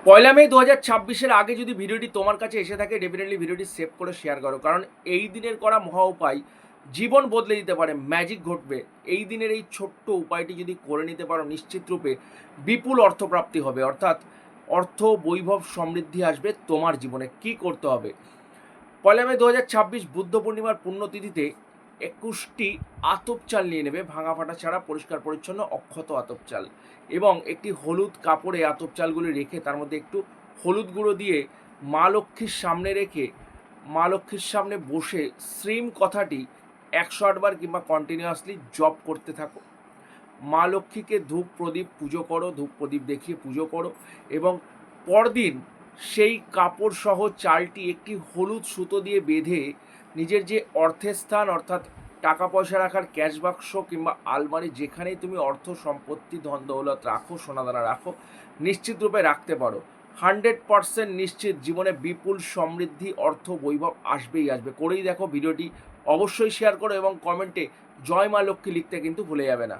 পয়লা মে 2026-এর আগে যদি ভিডিওটি তোমার কাছে এসে থাকে, ডেফিনেটলি ভিডিওটি সেভ করে শেয়ার করো। কারণ এই দিনের করা মহা উপায় জীবন বদলে দিতে পারে, ম্যাজিক ঘটবে। এই দিনের এই ছোট্ট উপায়টি যদি করে নিতে পারো, নিশ্চিত রূপে বিপুল অর্থপ্রাপ্তি হবে। অর্থাৎ অর্থ, বৈভব, সমৃদ্ধি আসবে তোমার জীবনে। কি করতে হবে? পয়লা মে 2026 বুদ্ধ পূর্ণিমার পুণ্যতিথিতে 21টি আতপ চাল নিয়ে নেবে, ভাঙা ফাটা ছাড়া, পরিষ্কার পরিচ্ছন্ন অক্ষত আতপ চাল, এবং একটি হলুদ কাপড়ে আতপ চালগুলি রেখে তার মধ্যে একটু হলুদ গুঁড়ো দিয়ে মা লক্ষ্মীর সামনে রেখে মা লক্ষ্মীর সামনে বসে শ্রীম কথাটি 108 বার কিংবা কন্টিনিউয়াসলি জপ করতে থাকো। মা লক্ষ্মীকে ধূপ প্রদীপ পুজো করো, ধূপ প্রদীপ দেখিয়ে পুজো করো, এবং পরদিন সেই কাপড় সহ চালটি একটি হলুদ সুতো দিয়ে বেঁধে নিজের যে অর্থের স্থান, অর্থাৎ টাকা পয়সা রাখার ক্যাশ বাক্স কিংবা আলমারি, যেখানেই তুমি অর্থ সম্পত্তি ধন দৌলত রাখো, সোনাদানা রাখো, নিশ্চিত রূপে রাখতে পারো। 100% নিশ্চিত জীবনে বিপুল সমৃদ্ধি, অর্থ, বৈভব আসবেই আসবে। করেই দেখো। ভিডিওটি অবশ্যই শেয়ার করো এবং কমেন্টে জয় মা লক্ষ্মী লিখতে কিন্তু ভুলে যাবে না।